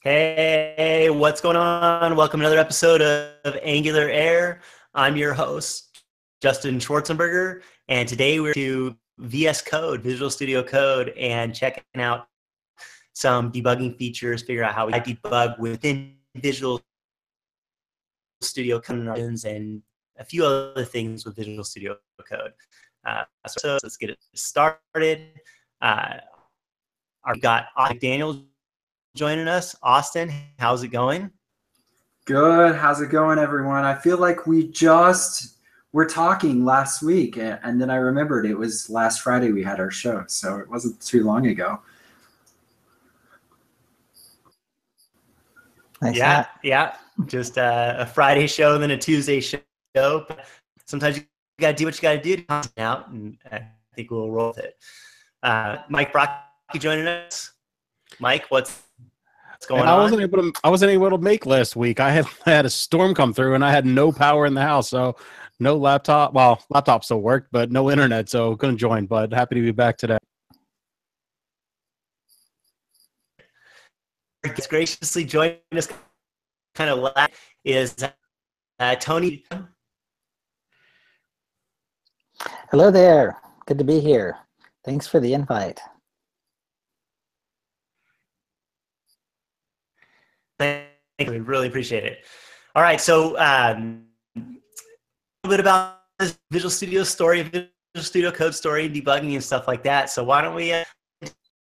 Hey, what's going on? Welcome to another episode of AngularAir. I'm your host, Justin Schwarzenberger, and today we're to VS Code, Visual Studio Code, and checking out some debugging features, figure out how we debug within Visual Studio Code and a few other things with Visual Studio Code. So let's get it started. We've got Daniel joining us. Austin, how's it going? Good. How's it going, everyone? I feel like we just were talking last week, and then I remembered it was last Friday we had our show, so it wasn't too long ago. Nice. Yeah. Just a Friday show, then a Tuesday show. Sometimes you got to do what you got to do to come out, and I think we'll roll with it. Mike Brocky joining us. Mike, what's going on? I wasn't able to make last week. I had a storm come through and I had no power in the house, so no laptop. Well, laptop still worked, but no internet, so couldn't join. But happy to be back today. Graciously joining us, kind of last, is Tony. Hello there. Good to be here. Thanks for the invite. Thank you. We really appreciate it. All right, so a little bit about this Visual Studio story, Visual Studio Code story, debugging and stuff like that. So why don't we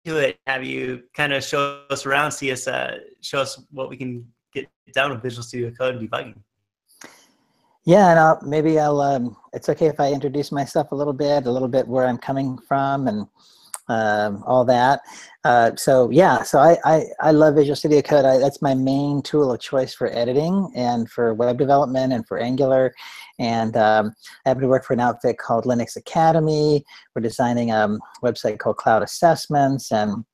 do it? Have you kind of show us around, show us what we can get done with Visual Studio Code and debugging. Yeah, and maybe it's okay if I introduce myself a little bit where I'm coming from and all that. So I love Visual Studio Code. That's my main tool of choice for editing and for web development and for Angular. And I happen to work for an outfit called Linux Academy. We're designing a website called Cloud Assessments, and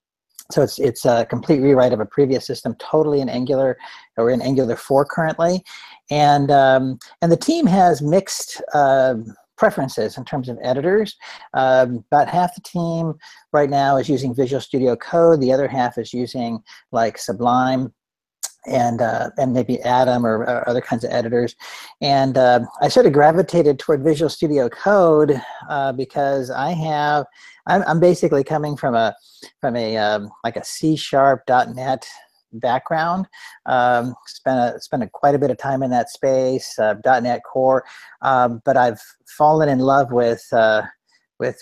so it's a complete rewrite of a previous system, totally in Angular. We're in Angular 4 currently, and the team has mixed preferences in terms of editors. About half the team right now is using Visual Studio Code. The other half is using like Sublime and maybe Atom or other kinds of editors. And I sort of gravitated toward Visual Studio Code because I'm basically coming from a like a C# .NET background. Spent quite a bit of time in that space, .NET Core, but I've fallen in love with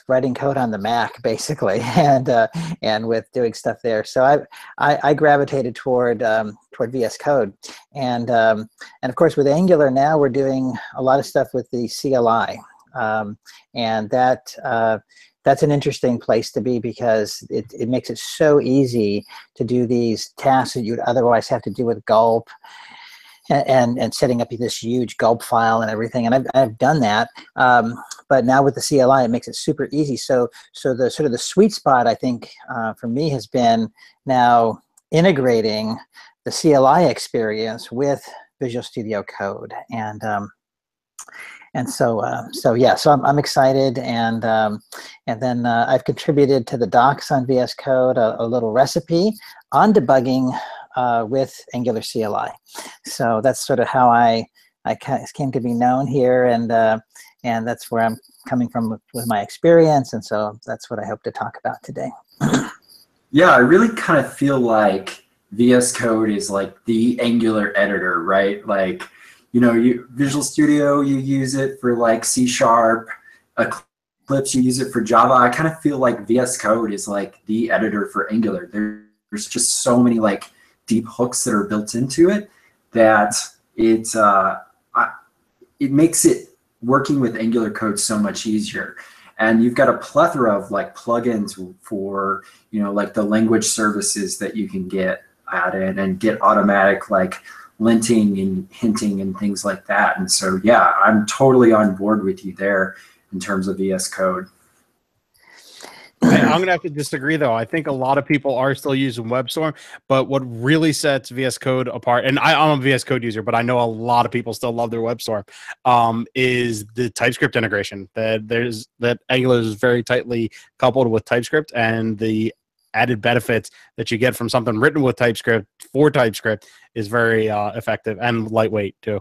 writing code on the Mac, basically, and with doing stuff there. So I gravitated toward VS Code, and of course with Angular now we're doing a lot of stuff with the CLI, and that's an interesting place to be because it makes it so easy to do these tasks that you'd otherwise have to do with gulp and setting up this huge gulp file and everything. And I've done that, but now with the CLI, it makes it super easy. So the sort of the sweet spot, I think, for me has been now integrating the CLI experience with Visual Studio Code. And so I'm excited, and then I've contributed to the docs on VS Code a little recipe on debugging with Angular CLI. So that's sort of how I came to be known here, and that's where I'm coming from with my experience, and so that's what I hope to talk about today. Yeah, I really kind of feel like VS Code is like the Angular editor, right? Like, you know, Visual Studio, you use it for like C#, Eclipse, you use it for Java. I kind of feel like VS Code is like the editor for Angular. There's just so many like deep hooks that are built into it that it makes it working with Angular code so much easier. And you've got a plethora of like plugins for, you know, like the language services that you can get added and get automatic like linting and hinting and things like that. And so, yeah, I'm totally on board with you there in terms of VS Code. I'm going to have to disagree, though. I think a lot of people are still using WebStorm, but what really sets VS Code apart, and I'm a VS Code user, but I know a lot of people still love their WebStorm, is the TypeScript integration. That Angular is very tightly coupled with TypeScript, and the added benefits that you get from something written with TypeScript for TypeScript is very effective and lightweight too.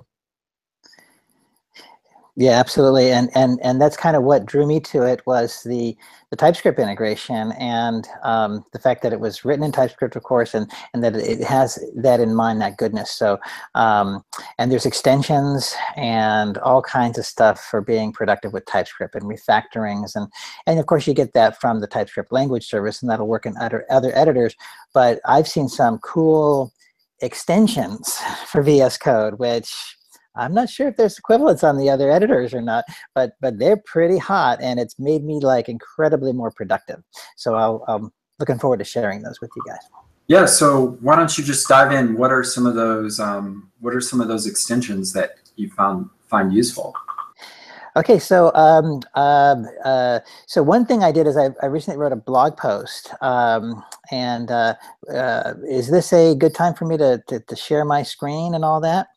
Yeah, absolutely, and that's kind of what drew me to it, was the TypeScript integration, and the fact that it was written in TypeScript, of course, and that it has that in mind, that goodness. So, and there's extensions and all kinds of stuff for being productive with TypeScript and refactorings, and of course you get that from the TypeScript language service, and that'll work in other editors. But I've seen some cool extensions for VS Code, which I'm not sure if there's equivalents on the other editors or not, but they're pretty hot, and it's made me like incredibly more productive. So I'm looking forward to sharing those with you guys. Yeah. So why don't you just dive in? What are some of those? What are some of those extensions that you find useful? Okay, so so one thing I did is I recently wrote a blog post, and is this a good time for me to share my screen and all that?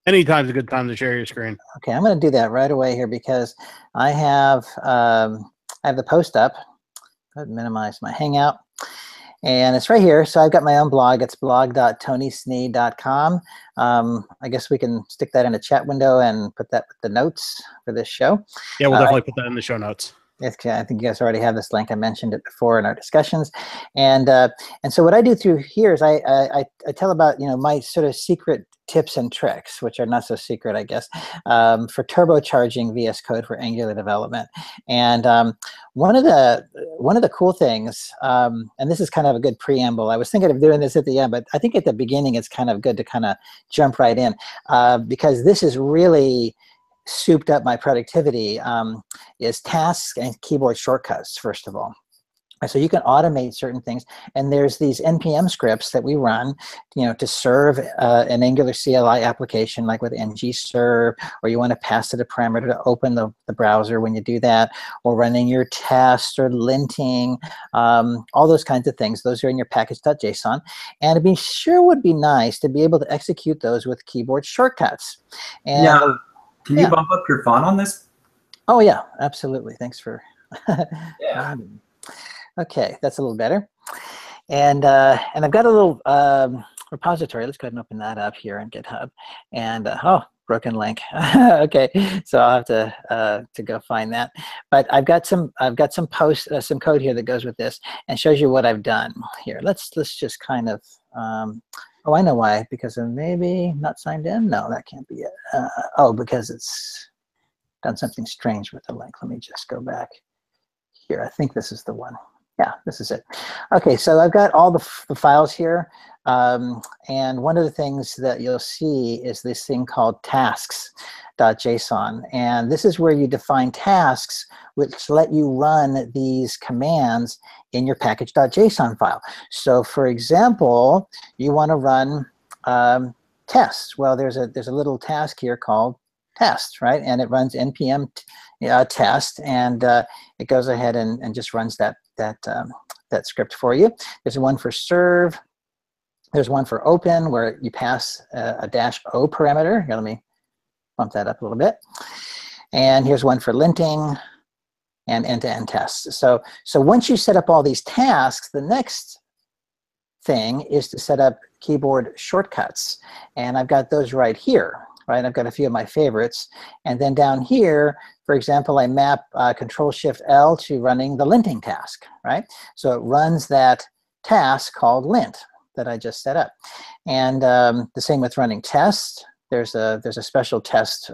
Anytime's a good time to share your screen. Okay, I'm going to do that right away here, because I have the post up. Go ahead and minimize my Hangout, and it's right here. So I've got my own blog. It's blog.tonysnee.com. I guess we can stick that in a chat window and put that with the notes for this show. Yeah, we'll definitely put that in the show notes. I think you guys already have this link. I mentioned it before in our discussions, and so what I do through here is I tell about my sort of secret tips and tricks, which are not so secret, I guess, for turbocharging VS Code for Angular development. And one of the cool things, and this is kind of a good preamble. I was thinking of doing this at the end, but I think at the beginning it's kind of good to kind of jump right in, because this is really souped up my productivity, is tasks and keyboard shortcuts, first of all. So you can automate certain things, and there's these NPM scripts that we run, to serve an Angular CLI application, like with ngserve, or you want to pass it a parameter to open the browser when you do that, or running your tests or linting, all those kinds of things. Those are in your package.json, and it'd be sure would be nice to be able to execute those with keyboard shortcuts. And yeah. Can you bump up your font on this? Oh yeah, absolutely. Thanks for. Yeah. Okay, that's a little better. And I've got a little repository. Let's go ahead and open that up here in GitHub. And oh, broken link. Okay, so I'll have to go find that. But I've got some posts, some code here that goes with this and shows you what I've done here. Let's just kind of. Oh, I know why. Because of maybe not signed in. No, that can't be it. Oh, because it's done something strange with the link. Let me just go back here. I think this is the one. Yeah, this is it. Okay, so I've got all the files here, and one of the things that you'll see is this thing called tasks.json, and this is where you define tasks which let you run these commands in your package.json file. So, for example, you want to run tests. Well, there's a little task here called test, right? And it runs npm test, and it goes ahead and just runs that script for you. There's one for serve. There's one for open, where you pass a -o parameter. Here, let me bump that up a little bit. And here's one for linting and end-to-end tests. So once you set up all these tasks, the next thing is to set up keyboard shortcuts. And I've got those right here. Right, I've got a few of my favorites, and then down here, for example, I map Control-Shift-L to running the linting task. Right, so it runs that task called lint that I just set up, and the same with running tests. There's a special test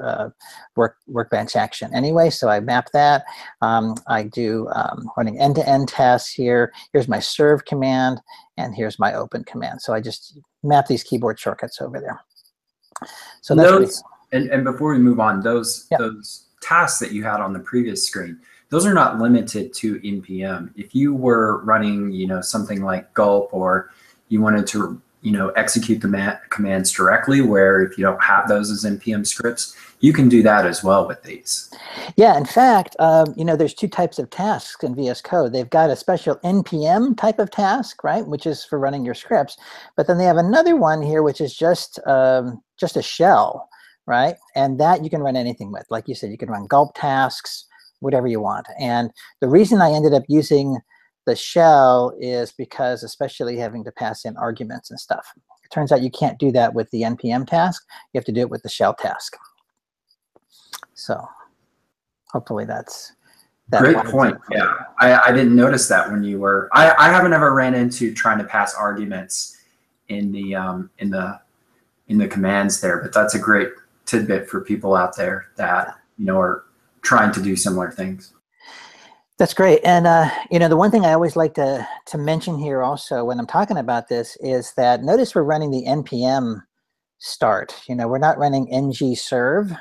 workbench action anyway, so I map that. I do running end-to-end tests here. Here's my serve command, and here's my open command. So I just map these keyboard shortcuts over there. So that's and before we move on, those tasks that you had on the previous screen, those are not limited to npm. If you were running, something like gulp, or you wanted to, execute the commands directly, where if you don't have those as npm scripts, you can do that as well with these. Yeah, in fact, there's two types of tasks in VS Code. They've got a special npm type of task, right, which is for running your scripts. But then they have another one here, which is just a shell, right? And that you can run anything with. Like you said, you can run gulp tasks, whatever you want. And the reason I ended up using the shell is because, especially having to pass in arguments and stuff. It turns out you can't do that with the npm task. You have to do it with the shell task. So hopefully that's great point. Yeah, I didn't notice that when you were. I haven't ever ran into trying to pass arguments in the commands there, but that's a great tidbit for people out there that are trying to do similar things. That's great. And the one thing I always like to mention here also when I'm talking about this is that notice we're running the npm start. We're not running ngserve.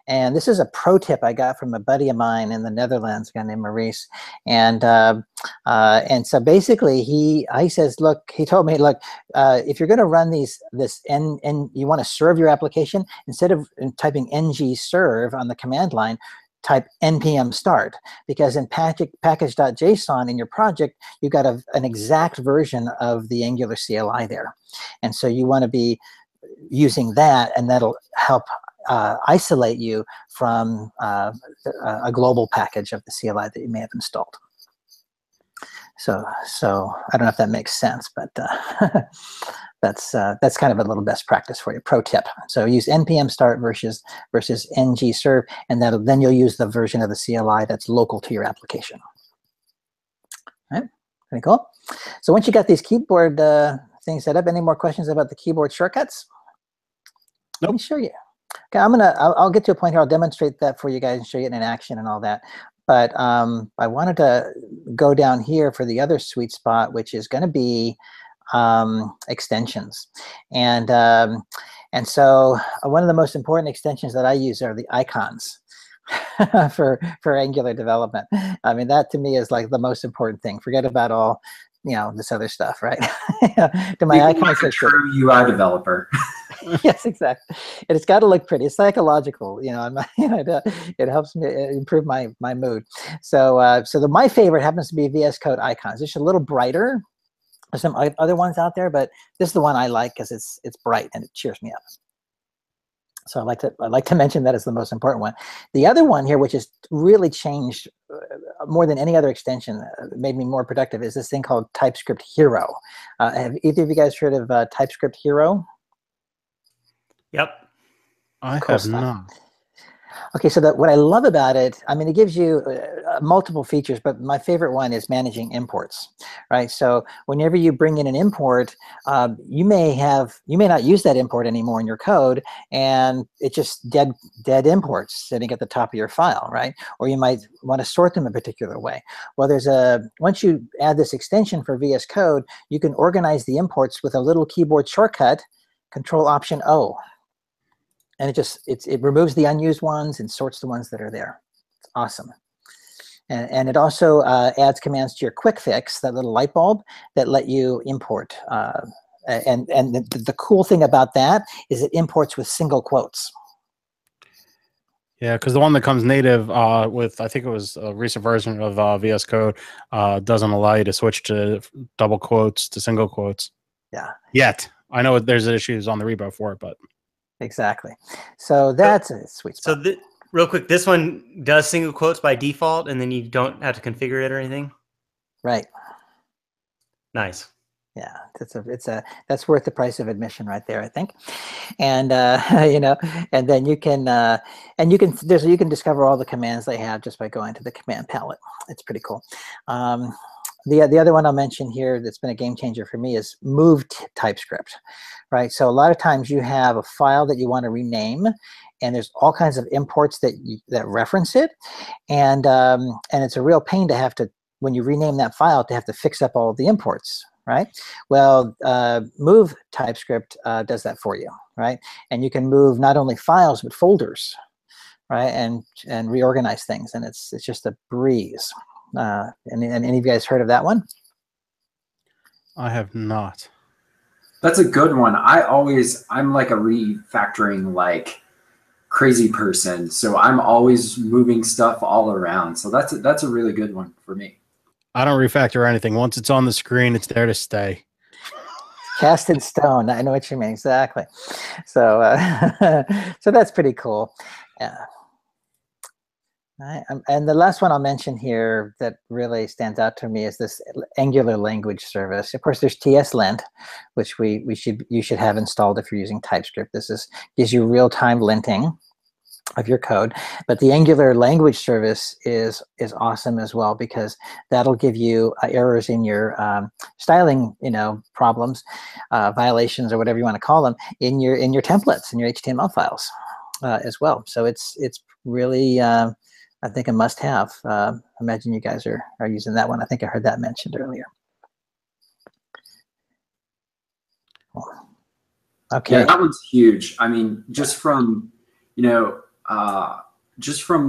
And this is a pro tip I got from a buddy of mine in the Netherlands, a guy named Maurice. And so basically he says, look, he told me, look, if you're going to run this and you want to serve your application, instead of typing ngserve on the command line, type npm start, because in package.json in your project, you've got an exact version of the Angular CLI there. And so you want to be using that, and that'll help isolate you from a global package of the CLI that you may have installed. So I don't know if that makes sense, but that's kind of a little best practice for you, pro tip. So use npm start versus ngserve, and then you'll use the version of the CLI that's local to your application. All right, very cool. So once you got these keyboard things set up, any more questions about the keyboard shortcuts? Nope. Let me show you. Okay, I'll get to a point here. I'll demonstrate that for you guys and show you it in action and all that. But I wanted to go down here for the other sweet spot, which is going to be extensions. And so one of the most important extensions that I use are the icons for Angular development. I mean, that to me is like the most important thing. Forget about all this other stuff, right? To my icons, a true UI developer. Yes, exactly. And it's got to look pretty. It's psychological, it helps me improve my mood. So my favorite happens to be VSCode icons. It's a little brighter. There's some other ones out there, but this is the one I like because it's bright and it cheers me up. So I like to mention that as the most important one. The other one here, which has really changed more than any other extension, made me more productive, is this thing called Typescript Hero. Have either of you guys heard of Typescript Hero? Yep. I have not. Okay, so what I love about it, I mean, it gives you multiple features, but my favorite one is managing imports, right? So whenever you bring in an import, you may not use that import anymore in your code, and it's just dead imports sitting at the top of your file, right? Or you might want to sort them a particular way. Well, once you add this extension for VS Code, you can organize the imports with a little keyboard shortcut, Control-Option-O. And it removes the unused ones and sorts the ones that are there. It's awesome. And it also adds commands to your quick fix, that little light bulb, that let you import. And the cool thing about that is it imports with single quotes. Yeah, because the one that comes native with, I think it was a recent version of VS Code, doesn't allow you to switch to double quotes to single quotes. Yeah. Yet. I know there's issues on the repo for it, but. Exactly. So that's a sweet spot. So real quick, this one does single quotes by default, and then you don't have to configure it or anything? Right. Nice. Yeah, that's worth the price of admission right there, I think. And and then you can discover all the commands they have just by going to the command palette. It's pretty cool. The other one I'll mention here that's been a game changer for me is move TypeScript, right? So a lot of times you have a file that you want to rename, and there's all kinds of imports that reference it, and it's a real pain to have to, when you rename that file, to have to fix up all of the imports, right? Well, move TypeScript does that for you, right? And you can move not only files but folders, right? And reorganize things, and it's just a breeze. And any of you guys heard of that one? I have not. That's a good one. I'm like a refactoring like crazy person, so I'm always moving stuff all around. So that's a really good one for me. I don't refactor anything. Once it's on the screen, it's there to stay. Cast in stone. I know what you mean, exactly. So so that's pretty cool. Yeah. And the last one I'll mention here that really stands out to me is this Angular language service. Of course, there's TSLint, which you should have installed if you're using TypeScript. Gives you real-time linting of your code. But the Angular language service is awesome as well, because that'll give you errors in your styling, problems, violations, or whatever you want to call them, in your templates, in your HTML files as well. So it's really I think a must-have. Imagine you guys are using that one. I think I heard that mentioned earlier. Okay. Yeah, that one's huge. I mean, just from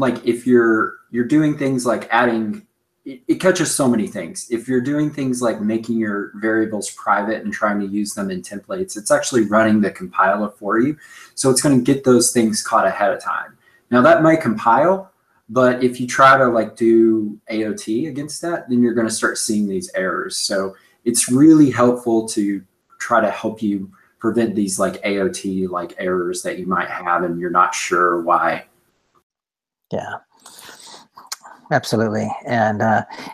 like if you're doing things like adding, it catches so many things. If you're doing things like making your variables private and trying to use them in templates, it's actually running the compiler for you. So it's going to get those things caught ahead of time. Now that might compile, but if you try to like do AOT against that, then you're going to start seeing these errors. So it's really helpful to try to help you prevent these like AOT like errors that you might have and you're not sure why. Yeah, absolutely. And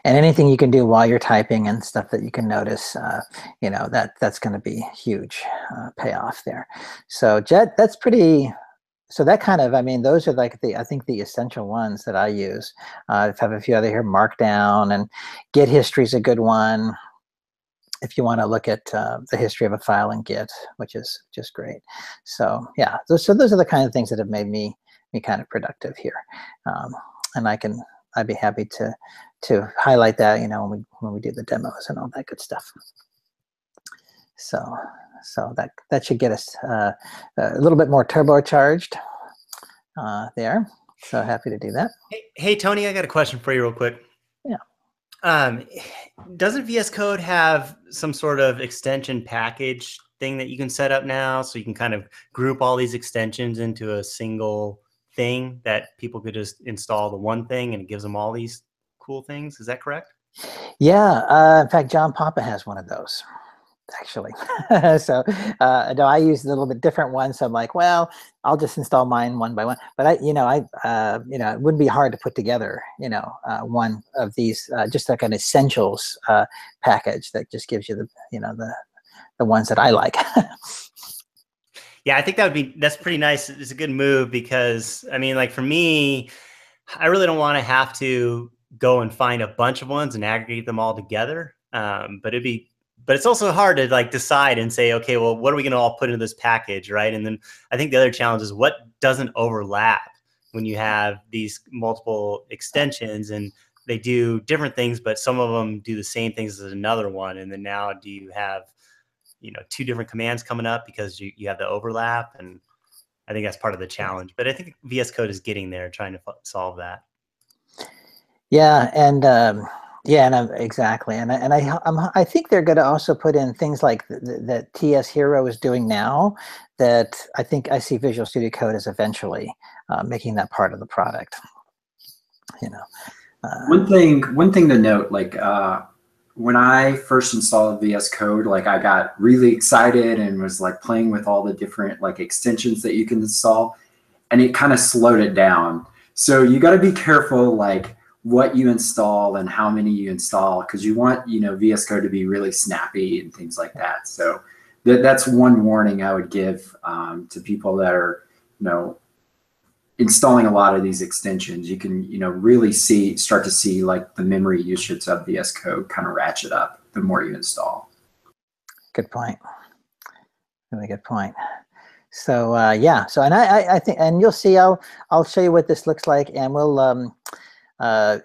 anything you can do while you're typing and stuff that you can notice, that's going to be huge payoff there. So Jet, that's pretty. So that kind of, I mean, those are like I think the essential ones that I use. I have a few other here. Markdown and Git history is a good one if you want to look at the history of a file in Git, which is just great. So yeah, those are the kind of things that have made me kind of productive here. And I'd be happy to highlight that, when we do the demos and all that good stuff. So that should get us a little bit more turbocharged there. So happy to do that. Hey, Tony, I got a question for you real quick. Yeah. Doesn't VS Code have some sort of extension package thing that you can set up now, so you can kind of group all these extensions into a single thing that people could just install the one thing and it gives them all these cool things? Is that correct? Yeah. In fact, John Papa has one of those, actually. So no, I use a little bit different one. So I'm like, well, I'll just install mine one by one. But it wouldn't be hard to put together, one of these, just like an essentials package that just gives you the ones that I like. Yeah, I think that's pretty nice. It's a good move because, I mean, like for me, I really don't want to have to go and find a bunch of ones and aggregate them all together. But it's also hard to like decide and say, okay, well, what are we going to all put into this package, right? And then I think the other challenge is what doesn't overlap when you have these multiple extensions and they do different things, but some of them do the same things as another one. And then now do you have, two different commands coming up because you have the overlap? And I think that's part of the challenge. But I think VS Code is getting there, trying to solve that. Yeah, exactly, and I think they're going to also put in things like that TS Hero is doing now. That I think I see Visual Studio Code as eventually making that part of the product. One thing to note, like when I first installed VS Code, like I got really excited and was like playing with all the different like extensions that you can install, and it kind of slowed it down. So you got to be careful, like what you install and how many you install, because you want VS Code to be really snappy and things like that. So that's one warning I would give to people that are installing a lot of these extensions. You can really start to see like the memory usage of VS Code kind of ratchet up the more you install. Good point. Really good point. So yeah. So and I think, and you'll see. I'll show you what this looks like, and we'll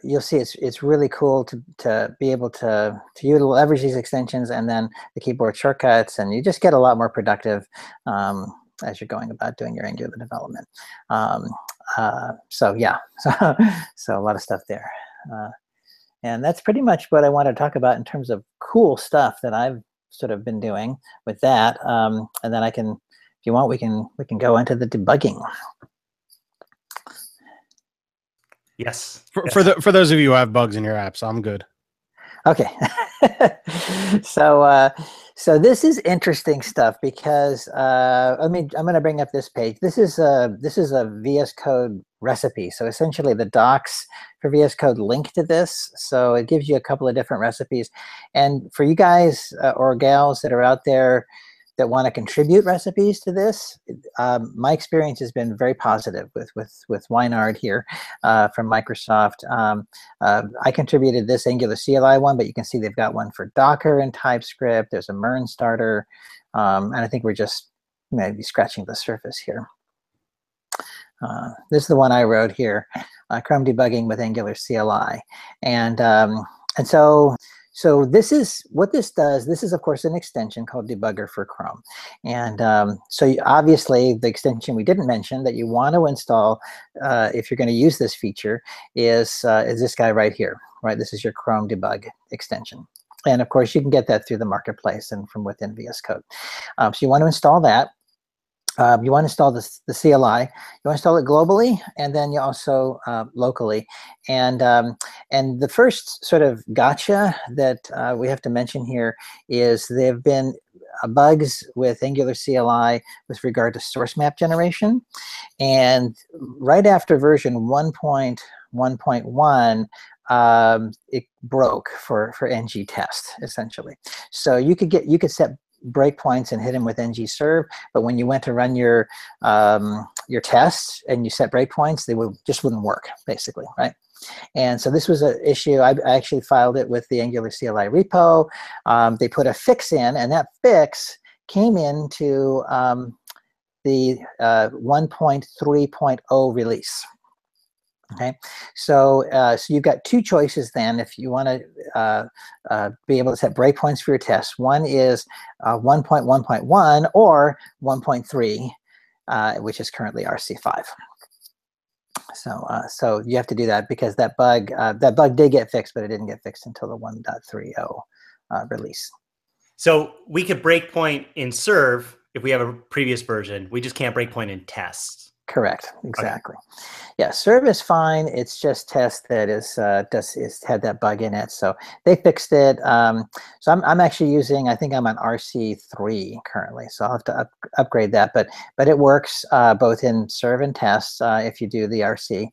you'll see it's really cool to be able to leverage these extensions and then the keyboard shortcuts, and you just get a lot more productive as you're going about doing your Angular development. So yeah, so a lot of stuff there. And that's pretty much what I want to talk about in terms of cool stuff that I've sort of been doing with that. And then I can, if you want, we can go into the debugging. Yes. For those of you who have bugs in your apps, I'm good. Okay. So this is interesting stuff because I'm going to bring up this page. This is a VS Code recipes. So essentially the docs for VS Code link to this. So it gives you a couple of different recipes. And for you guys or gals that are out there that want to contribute recipes to this, my experience has been very positive with Weinard here from Microsoft. I contributed this Angular CLI one, but you can see they've got one for Docker and TypeScript. There's a MERN starter. And I think we're just maybe scratching the surface here. This is the one I wrote here, Chrome debugging with Angular CLI. And so this is what this does. This is, of course, an extension called Debugger for Chrome. And obviously, the extension we didn't mention that you want to install if you're going to use this feature is this guy right here, right? This is your Chrome debug extension. And of course, you can get that through the marketplace and from within VS Code. So you want to install that. You want to install the CLI. You want to install it globally, and then you also locally. And the first sort of gotcha that we have to mention here is there have been bugs with Angular CLI with regard to source map generation. And right after version 1.1.1, it broke for ng test essentially. So you could set breakpoints and hit them with ng-serve, but when you went to run your tests and you set breakpoints, they just wouldn't work basically, right? And so this was an issue. I actually filed it with the Angular CLI repo. They put a fix in, and that fix came into the 1.3.0 release. Okay, so you've got two choices then if you want to be able to set breakpoints for your tests. One is 1.1.1 or 1.3, which is currently RC5. So you have to do that because that bug did get fixed, but it didn't get fixed until the 1.30 release. So we could breakpoint in serve if we have a previous version. We just can't breakpoint in tests. Correct. Exactly. Okay. Yeah, serve is fine. It's just test that is had that bug in it. So they fixed it. So I'm actually using. I think I'm on RC3 currently. So I'll have to upgrade that. But it works both in serve and tests if you do the RC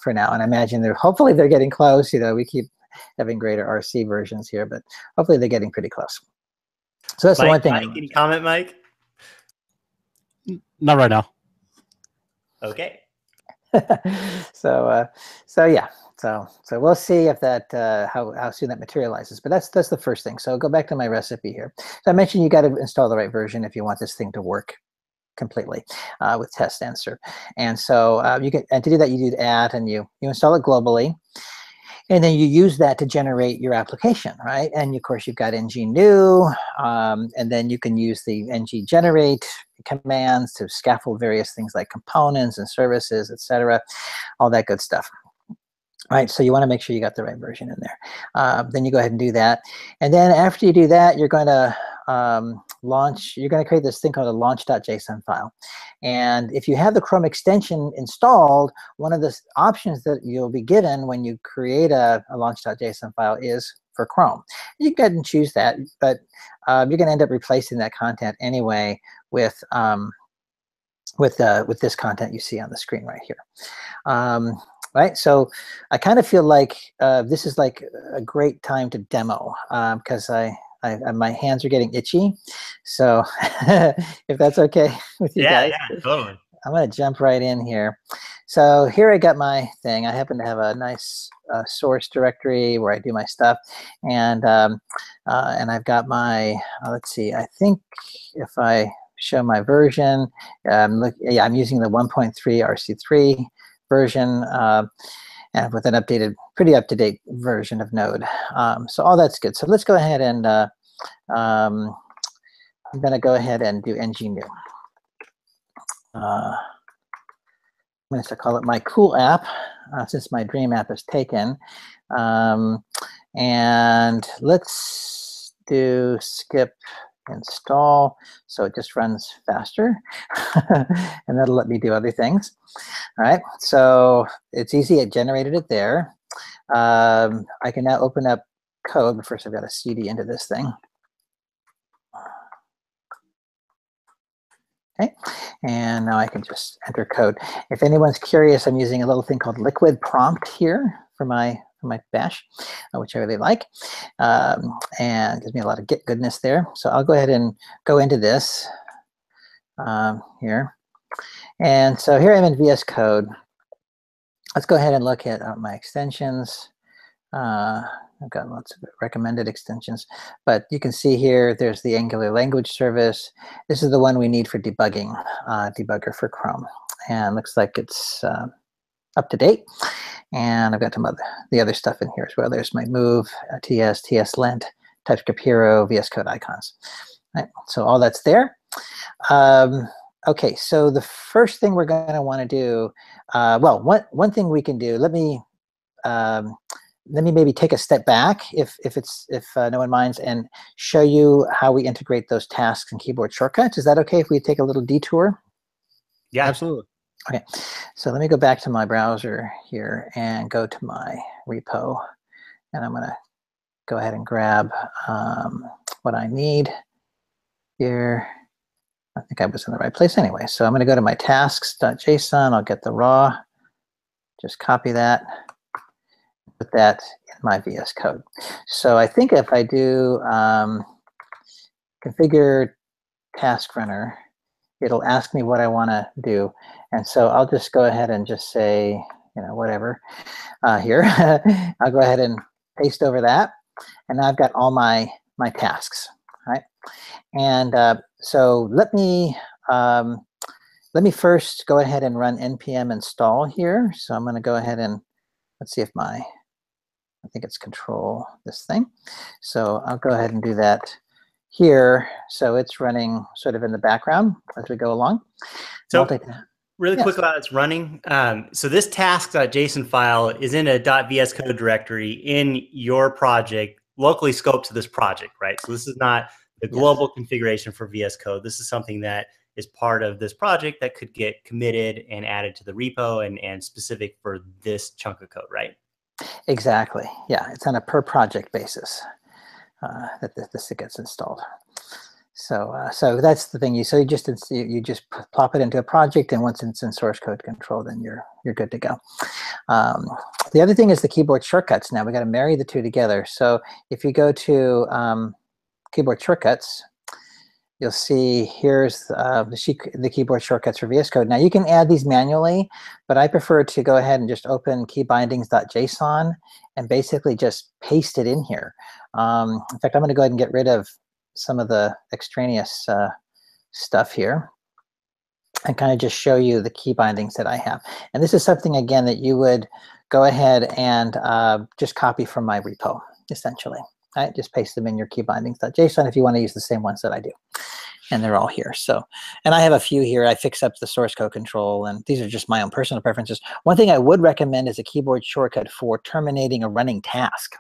for now. And I imagine hopefully they're getting close. You know, we keep having greater RC versions here, but hopefully they're getting pretty close. So that's the one thing. Mike, any comment, Mike? Not right now. Okay. So yeah. So we'll see if that how soon that materializes. But that's the first thing. So go back to my recipe here. So I mentioned you got to install the right version if you want this thing to work completely with test answer. And so you can, and to do that you do add and you install it globally. And then you use that to generate your application, right? And of course, you've got ng-new, and then you can use the ng-generate commands to scaffold various things like components and services, etc., all that good stuff. All right, so you want to make sure you got the right version in there. Then you go ahead and do that. And then after you do that, you're going to you're going to create this thing called a launch.json file. And if you have the Chrome extension installed, one of the options that you'll be given when you create a launch.json file is for Chrome. You can go ahead and choose that, but you're going to end up replacing that content anyway with this content you see on the screen right here. Right, so I kind of feel like this is like a great time to demo because my hands are getting itchy. So if that's okay with you guys, yeah, totally. I'm going to jump right in here. So here I got my thing. I happen to have a nice source directory where I do my stuff, and I've got my let's see. I think if I show my version, I'm using the 1.3 RC3 version and with an pretty up-to-date version of Node. So all that's good. So let's go ahead and I'm going to go ahead and do ng-new. I'm going to call it my cool app since my dream app is taken. And let's do skip install so it just runs faster and that'll let me do other things. All right, so it's easy. It generated it there. I can now open up code, but first I've got to cd into this thing. Okay, And now I can just enter code. If anyone's curious, I'm using a little thing called liquid prompt here for my bash, which I really like. And gives me a lot of Git goodness there. So I'll go ahead and go into this here. And so here I'm in VS Code. Let's go ahead and look at my extensions. I've got lots of recommended extensions, but you can see here, there's the Angular language service. This is the one we need for debugging, debugger for Chrome. And looks like it's up to date. And I've got some the other stuff in here as well. There's my move, TSLint, Typescript Hero, VS Code icons. Right, so all that's there. Okay, so the first thing we're going to want to do, well, one thing we can do. Let me maybe take a step back, if no one minds, and show you how we integrate those tasks and keyboard shortcuts. Is that okay if we take a little detour? Yeah, absolutely. Okay, so let me go back to my browser here and go to my repo, and I'm going to go ahead and grab what I need here. I think I was in the right place anyway. So I'm going to go to my tasks.json. I'll get the raw, just copy that, put that in my VS Code. So I think if I do configure taskrunner, it'll ask me what I want to do. And so I'll just go ahead and just say, whatever here. I'll go ahead and paste over that. And now I've got all my tasks, right? And so let me first go ahead and run npm install here. So I'm going to go ahead and let's see if I think it's control this thing. So I'll go ahead and do that here. So it's running sort of in the background as we go along. So really quick while it's running. So this task.json file is in a .vscode directory in your project, locally scoped to this project, right? So this is not the global configuration for VS Code. This is something that is part of this project that could get committed and added to the repo and specific for this chunk of code, right? Exactly. Yeah, it's on a per project basis that this gets installed. So so that's the thing. You just plop it into a project, and once it's in source code control, then you're good to go. The other thing is the keyboard shortcuts. Now we got to marry the two together. So if you go to keyboard shortcuts, you'll see here's the keyboard shortcuts for VS Code. Now you can add these manually, but I prefer to go ahead and just open keybindings.json and basically just paste it in here. In fact, I'm going to go ahead and get rid of some of the extraneous stuff here and kind of just show you the key bindings that I have. And this is something, again, that you would go ahead and just copy from my repo, essentially. Right? Just paste them in your keybindings.json if you want to use the same ones that I do. And they're all here. So, and I have a few here. I fix up the source code control, and these are just my own personal preferences. One thing I would recommend is a keyboard shortcut for terminating a running task,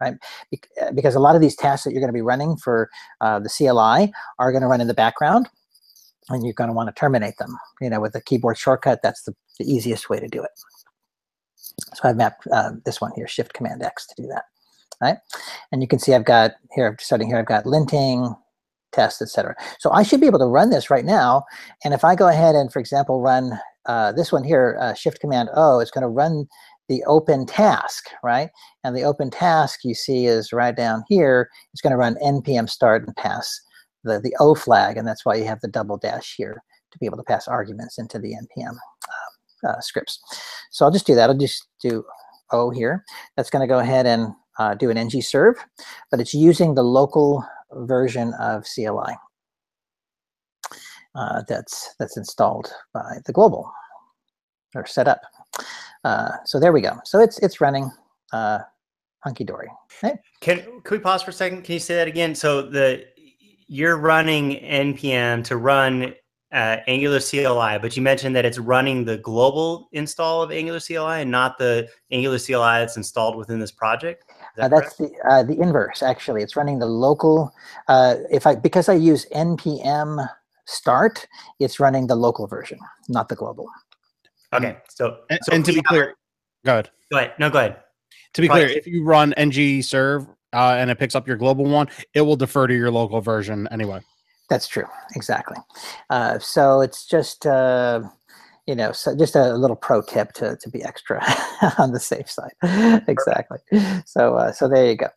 right? Because a lot of these tasks that you're going to be running for the CLI are going to run in the background, and you're going to want to terminate them. With a keyboard shortcut, that's the easiest way to do it. So I've mapped this one here, Shift Command X, to do that. Right? And you can see I've got here, starting here, I've got linting, test, etc. So I should be able to run this right now. And if I go ahead and, for example, run this one here, Shift Command O, it's going to run the open task, right? And the open task you see is right down here. It's going to run npm start and pass the O flag, and that's why you have the double dash here to be able to pass arguments into the npm scripts. So I'll just do that. I'll just do O here. That's going to go ahead and do an ngserve, but it's using the local version of CLI that's installed by the global or set up. So there we go. So it's running hunky-dory. Right? Can we pause for a second? Can you say that again? So you're running npm to run Angular CLI, but you mentioned that it's running the global install of Angular CLI and not the Angular CLI that's installed within this project. That's the inverse, actually. It's running the local. Because I use npm start, it's running the local version, not the global. Okay. So to be clear, go ahead. Go ahead. No, go ahead. To be clear, if you run ngserve and it picks up your global one, it will defer to your local version anyway. That's true. Exactly. So it's just you know, so just a little pro tip to be extra on the safe side. Exactly. So so there you go.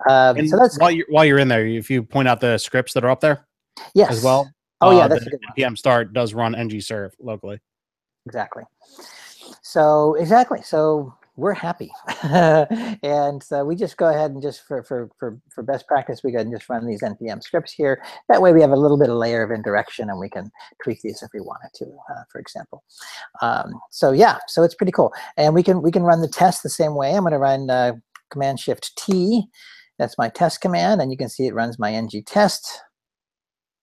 And so that's while you're in there, if you point out the scripts that are up there yes. as well. Oh yeah, that's the a good one. npm start does run ngserve locally. Exactly. So exactly. So we're happy, and so we just go ahead and just for best practice, we go ahead and just run these npm scripts here. That way, we have a little bit of layer of indirection, and we can tweak these if we wanted to, for example. So yeah, so it's pretty cool, and we can run the test the same way. I'm going to run Command Shift T. That's my test command, and you can see it runs my ng test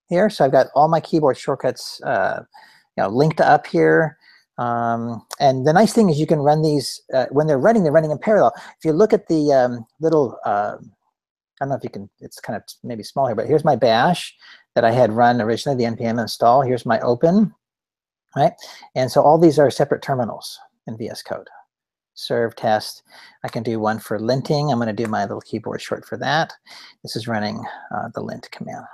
here. So I've got all my keyboard shortcuts, linked up here. And the nice thing is you can run these when they're running in parallel. If you look at the little, I don't know if you can, it's kind of maybe small here, but here's my bash that I had run originally, the npm install. Here's my open, right? And so all these are separate terminals in VS Code. Serve test. I can do one for linting. I'm going to do my little keyboard short for that. This is running the lint command.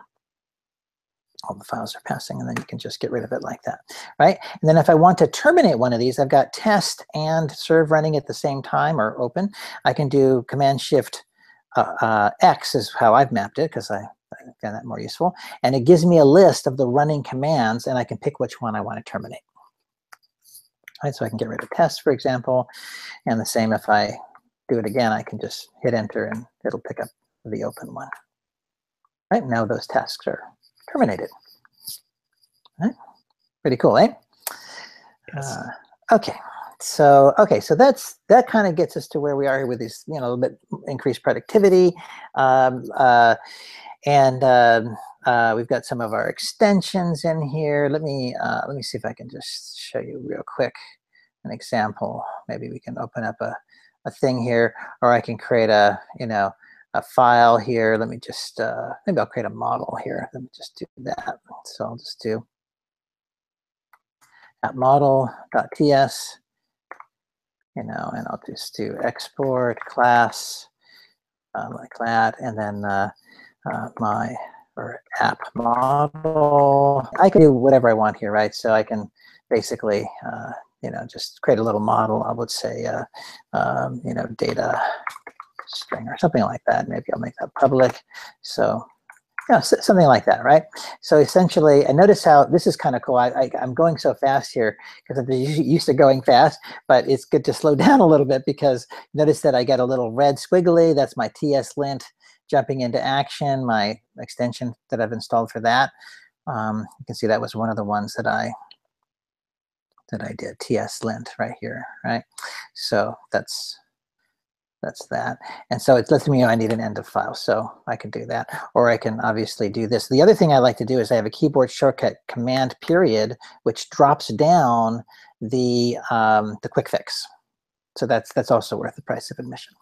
All the files are passing, and then you can just get rid of it like that, right? And then if I want to terminate one of these, I've got test and serve running at the same time, or open. I can do Command Shift X is how I've mapped it, because I found that more useful. And it gives me a list of the running commands, and I can pick which one I want to terminate. Right, so I can get rid of test, for example, and the same if I do it again, I can just hit enter, and it'll pick up the open one. Right, now those tasks are terminated. Right? Pretty cool, eh? Yes. Okay, so that kind of gets us to where we are here with these, a little bit increased productivity, and we've got some of our extensions in here. Let me see if I can just show you real quick an example. Maybe we can open up a thing here, or I can create a file here. Let me just, maybe I'll create a model here. Let me just do that. So I'll just do model.ts, and I'll just do export class like that, and then my app model. I can do whatever I want here, right? So I can basically, just create a little model. I would say, data string or something like that. Maybe I'll make that public. So something like that, right? So essentially, and notice how this is kind of cool. I'm going so fast here because I'm used to going fast, but it's good to slow down a little bit, because notice that I get a little red squiggly. That's my TSLint jumping into action, my extension that I've installed for that. You can see that was one of the ones that I did, TSLint right here, right? So that's that. And so it lets me know I need an end of file, so I can do that. Or I can obviously do this. The other thing I like to do is I have a keyboard shortcut command period, which drops down the quick fix. So that's also worth the price of admission.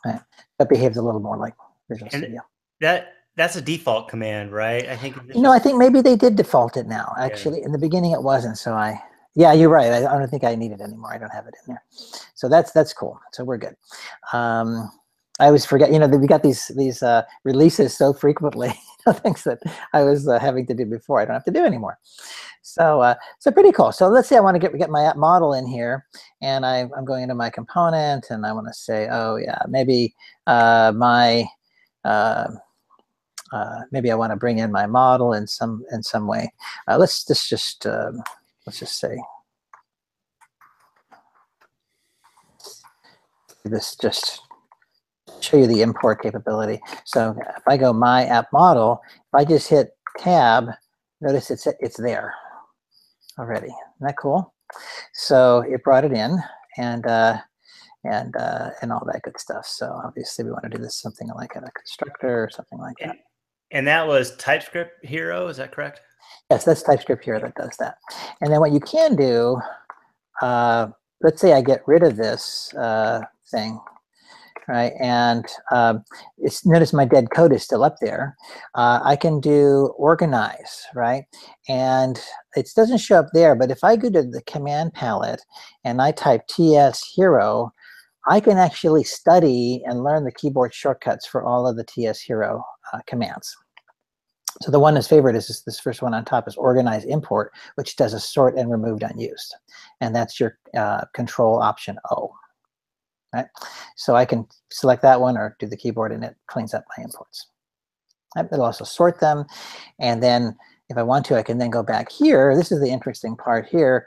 Right. That behaves a little more like Visual Studio. That's a default command, right? I think. I think maybe they did default it now. Actually, in the beginning it wasn't. So yeah, you're right. I don't think I need it anymore. I don't have it in there. So that's cool. So we're good. I always forget, that we got these releases so frequently, things that I was having to do before, I don't have to do anymore. So pretty cool. So let's say I want to get my app model in here, and I'm going into my component, and I want to say, oh yeah, maybe maybe I want to bring in my model in some way. Let's just say this, just show you the import capability. So if I go my app model, if I just hit tab, notice it's there already. Isn't that cool? So it brought it in, and all that good stuff. So obviously we want to do this something like a constructor or something like that. And that was Typescript Hero, is that correct? Yes, that's Typescript Hero that does that. And then what you can do, let's say I get rid of this thing, right? And notice my dead code is still up there. I can do organize, right? And it doesn't show up there, but if I go to the command palette and I type TS Hero, I can actually study and learn the keyboard shortcuts for all of the TS Hero commands. So the one that's favored is this first one on top is organize import, which does a sort and removed unused. And that's your control option O. Right? So I can select that one or do the keyboard and it cleans up my imports. Right? It'll also sort them. And then if I want to, I can then go back here. This is the interesting part here.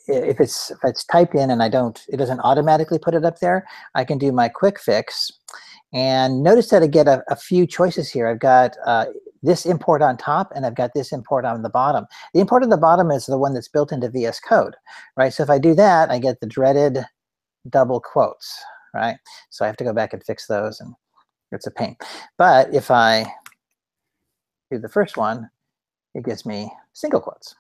If it's typed in and it doesn't automatically put it up there, I can do my quick fix. And notice that I get a few choices here. I've got this import on top, and I've got this import on the bottom. The import on the bottom is the one that's built into VS Code, right? So if I do that, I get the dreaded double quotes, right? So I have to go back and fix those, and it's a pain. But if I do the first one, it gives me single quotes.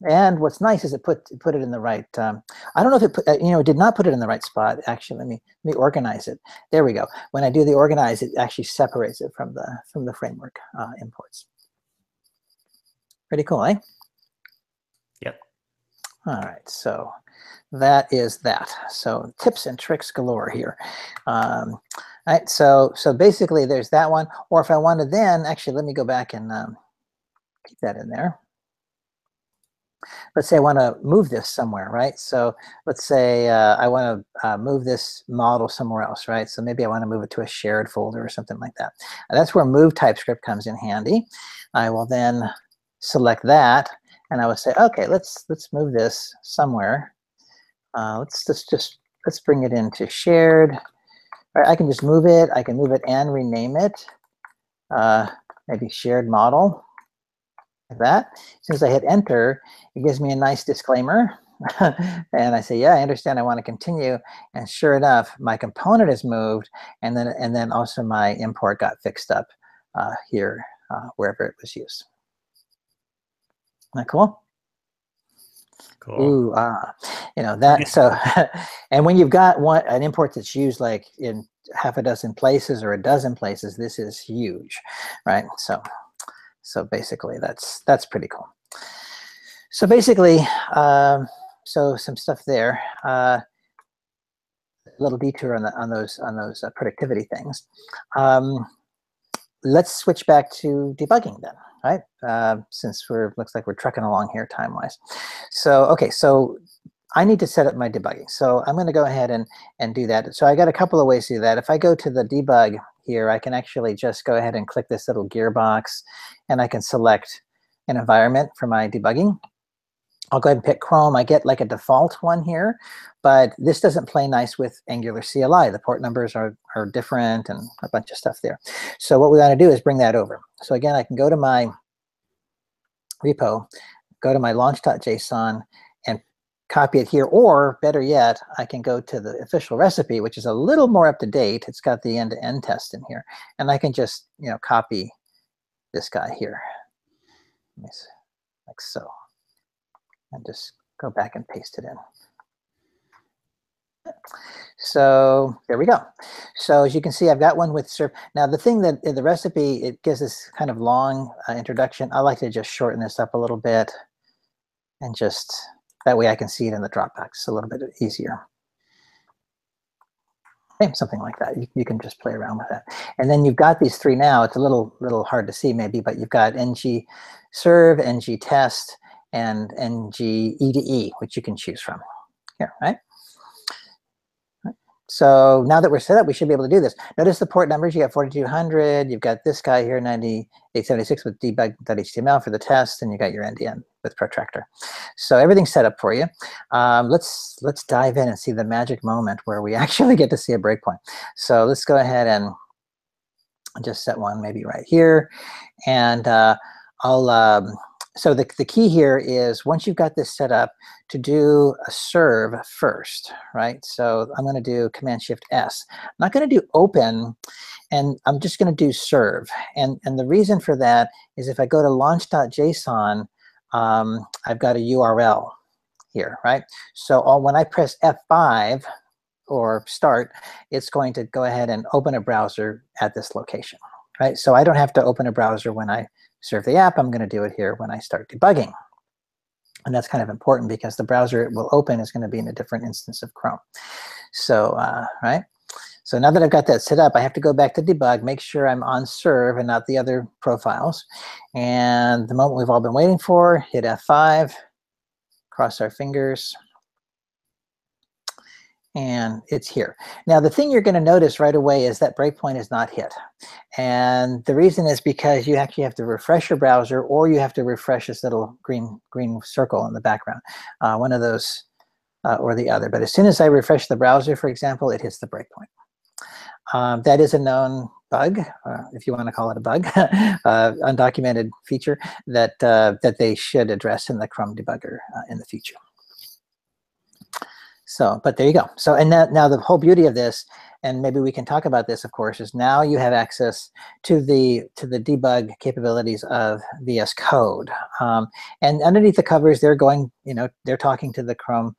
And what's nice is it put it in the right. I don't know if it put, it did not put it in the right spot. Actually, let me organize it. There we go. When I do the organize, it actually separates it from the framework imports. Pretty cool, eh? Yep. All right, so that is that. So tips and tricks galore here. All right, so basically there's that one. Or if I wanted then, actually, let me go back and keep that in there. Let's say I want to move this somewhere, right? So let's say I want to move this model somewhere else, right? So maybe I want to move it to a shared folder or something like that. And that's where move TypeScript comes in handy. I will then select that, and I will say, okay, let's move this somewhere. Let's bring it into shared. All right, I can just move it. I can move it and rename it. Maybe shared model. Like that. As soon as I hit enter, it gives me a nice disclaimer. And I say, yeah, I understand, I want to continue. And sure enough, my component is moved, and then also my import got fixed up here, wherever it was used. Isn't that cool? Cool. Ooh, that. So, and when you've got an import that's used like in half a dozen places or a dozen places, this is huge, right? So basically, that's pretty cool. So basically, so some stuff there. A little detour on those productivity things. Let's switch back to debugging then, right? Since looks like we're trucking along here time-wise. So okay, so I need to set up my debugging. So I'm going to go ahead and do that. So I got a couple of ways to do that. If I go to the debug here, I can actually just go ahead and click this little gearbox, and I can select an environment for my debugging. I'll go ahead and pick Chrome. I get like a default one here, but this doesn't play nice with Angular CLI. The port numbers are different and a bunch of stuff there. So what we want to do is bring that over. So again, I can go to my repo, go to my launch.json, and copy it here, or better yet, I can go to the official recipe, which is a little more up to date. It's got the end-to-end test in here, and I can just copy this guy here, like so, and just go back and paste it in. So there we go. So as you can see, I've got one with serve. Now the thing that in the recipe, it gives this kind of long introduction. I like to just shorten this up a little bit, and just that way I can see it in the Dropbox a little bit easier. Okay, something like that. You can just play around with that. And then you've got these three now. It's a little hard to see maybe, but you've got ng serve, ng test, and ng ede, which you can choose from here, right? So now that we're set up, we should be able to do this. Notice the port numbers. You got 4200. You've got this guy here, 9876 with debug.html for the test, and you got your end-to-end with protractor. So everything's set up for you. Let's dive in and see the magic moment where we actually get to see a breakpoint. So let's go ahead and just set one maybe right here, and so the key here is once you've got this set up, to do a serve first, right? So I'm going to do Command-Shift-S. I'm not going to do open, and I'm just going to do serve. And the reason for that is if I go to launch.json, I've got a URL here, right? So when I press F5 or start, it's going to go ahead and open a browser at this location, right? So I don't have to open a browser when I serve the app. I'm going to do it here when I start debugging. And that's kind of important because the browser it will open is going to be in a different instance of Chrome. So, right? So now that I've got that set up, I have to go back to debug, make sure I'm on serve and not the other profiles. And the moment we've all been waiting for, hit F5, cross our fingers, and it's here. Now, the thing you're going to notice right away is that breakpoint is not hit. And the reason is because you actually have to refresh your browser, or you have to refresh this little green circle in the background. One of those or the other. But as soon as I refresh the browser, for example, it hits the breakpoint. That is a known bug, if you want to call it a bug, undocumented feature that they should address in the Chrome debugger in the future. So, but there you go. So, and now the whole beauty of this, and maybe we can talk about this, of course, is now you have access to the debug capabilities of VS Code. And underneath the covers, they're going, they're talking to the Chrome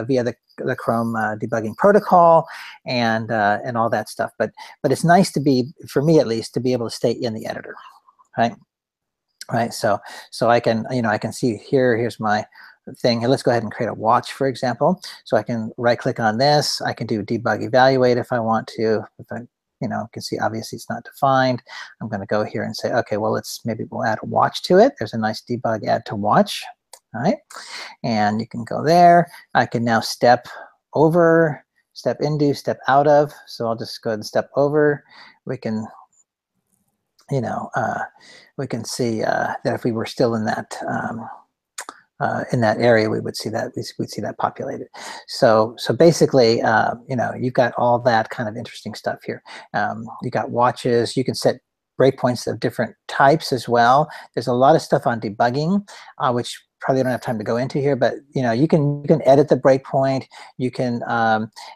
via the Chrome debugging protocol and all that stuff. But it's nice to be, for me at least, to be able to stay in the editor, right? Right. So I can, I can see here's my thing. Let's go ahead and create a watch, for example. So I can right-click on this. I can do debug evaluate if I want to. If I, can see obviously it's not defined. I'm going to go here and say, okay, well, maybe we'll add a watch to it. There's a nice debug add to watch. All right, and you can go there. I can now step over, step into, step out of. So I'll just go ahead and step over. We can, we can see that if we were still in that area, we would see that we'd see that populated. So basically, you've got all that kind of interesting stuff here. You got watches. You can set breakpoints of different types as well. There's a lot of stuff on debugging, which probably don't have time to go into here. But you can edit the breakpoint. You can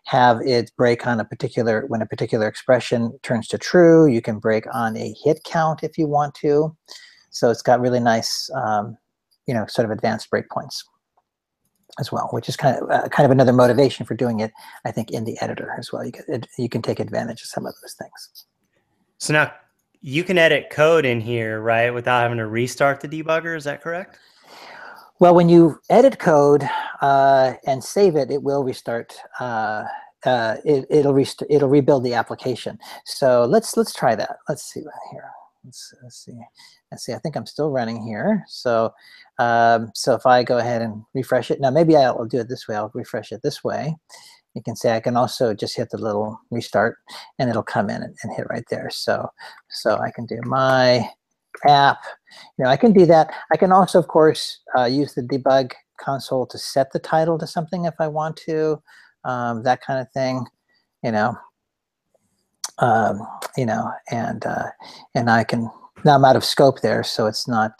have it break on when a particular expression turns to true. You can break on a hit count if you want to. So it's got really nice. Sort of advanced breakpoints as well, which is kind of another motivation for doing it, I think, in the editor as well. You can take advantage of some of those things. So now you can edit code in here, right, without having to restart the debugger. Is that correct? Well, when you edit code and save it, it will restart. It'll rebuild the application. So let's try that. Let's see here. Let's see. I think I'm still running here. So if I go ahead and refresh it, now maybe I'll do it this way. I'll refresh it this way. You can say I can also just hit the little restart, and it'll come in and hit right there. So I can do my app. I can do that. I can also, of course, use the debug console to set the title to something if I want to. That kind of thing. And I can, now I'm out of scope there, so it's not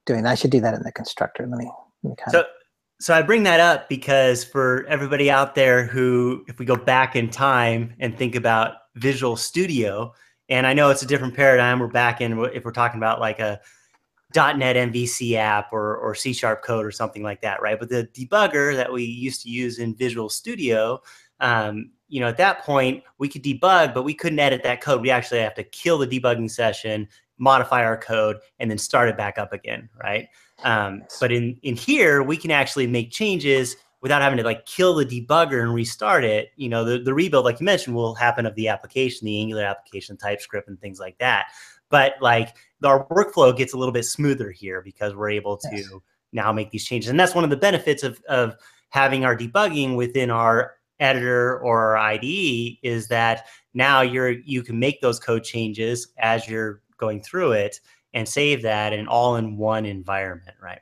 doing that. I should do that in the constructor. Let me kind of. So I bring that up because for everybody out there who, if we go back in time and think about Visual Studio, and I know it's a different paradigm, we're back in, if we're talking about like a .NET MVC app or C# code or something like that, right? But the debugger that we used to use in Visual Studio, at that point, we could debug, but we couldn't edit that code. We actually have to kill the debugging session, modify our code, and then start it back up again, right? But in here, we can actually make changes without having to kill the debugger and restart it. The rebuild, like you mentioned, will happen of the application, the Angular application, TypeScript, and things like that. But our workflow gets a little bit smoother here because we're able to now make these changes. And that's one of the benefits of having our debugging within our editor or our IDE is that now you can make those code changes as you're going through it and save that in all in one environment, right?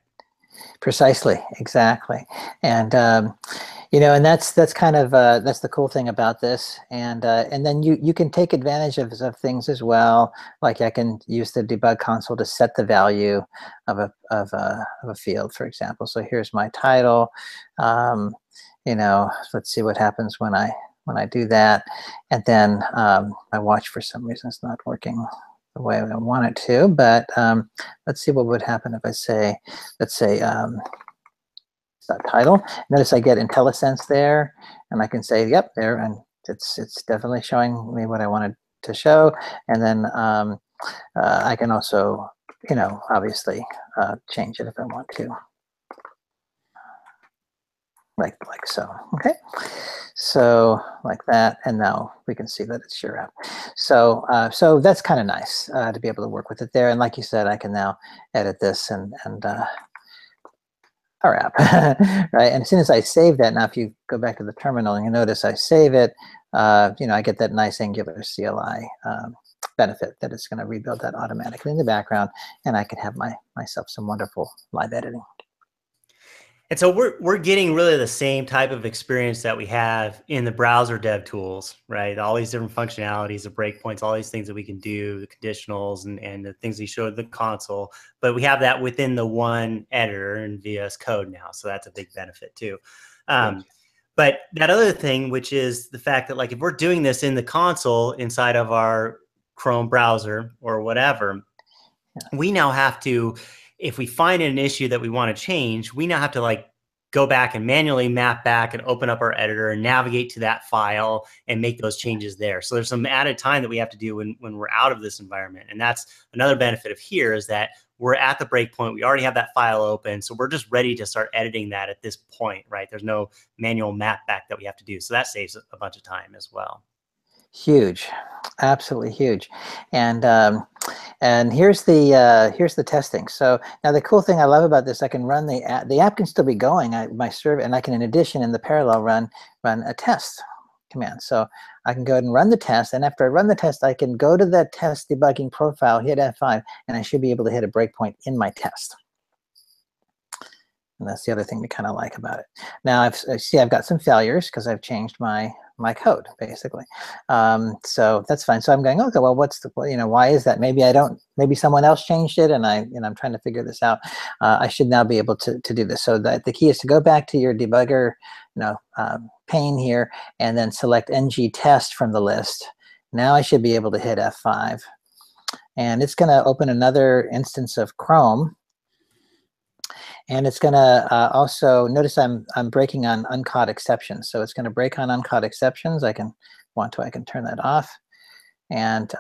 Precisely, exactly, and and that's kind of that's the cool thing about this, and then you can take advantage of things as well. Like I can use the debug console to set the value of a field, for example. So here's my title. Let's see what happens when I do that, and then my watch for some reason is not working the way I want it to, but let's see what would happen if I say, let's say title. Notice I get IntelliSense there, and I can say, yep, there, and it's definitely showing me what I wanted to show. And then I can also, obviously change it if I want to, like so. Okay. So like that, and now we can see that it's your app. So so that's kind of nice to be able to work with it there. And like you said, I can now edit this and our app, right? And as soon as I save that, now if you go back to the terminal and you notice I save it, you know, I get that nice Angular CLI benefit that it's going to rebuild that automatically in the background, and I can have myself some wonderful live editing. And so we're getting really the same type of experience that we have in the browser dev tools, right? All these different functionalities, the breakpoints, all these things that we can do, the conditionals and the things we showed the console. But we have that within the one editor in VS Code now. So that's a big benefit too. But that other thing, which is the fact that like if we're doing this in the console inside of our Chrome browser or whatever, we now have to, if we find an issue that we want to change, we now have to like go back and manually map back and open up our editor and navigate to that file and make those changes there. So there's some added time that we have to do when we're out of this environment. And that's another benefit of here is that we're at the breakpoint. We already have that file open. So we're just ready to start editing that at this point, right? There's no manual map back that we have to do. So that saves a bunch of time as well. Huge, absolutely huge. And here's the testing. So now the cool thing I love about this, I can run the app can still be going. My server, and I can in addition in the parallel run a test command. So I can go ahead and run the test, and after I run the test, I can go to that test debugging profile, hit F5, and I should be able to hit a breakpoint in my test. And that's the other thing we kind of like about it. Now I've got some failures because I've changed my code basically. So that's fine. So I'm going, okay, well, what's the, you know, why is that? Maybe someone else changed it, and I'm trying to figure this out. I should now be able to do this. So that the key is to go back to your debugger, pane here, and then select ng test from the list. Now I should be able to hit F5, and it's going to open another instance of Chrome. And it's going to also notice I'm breaking on uncaught exceptions. So it's going to break on uncaught exceptions. I can turn that off, and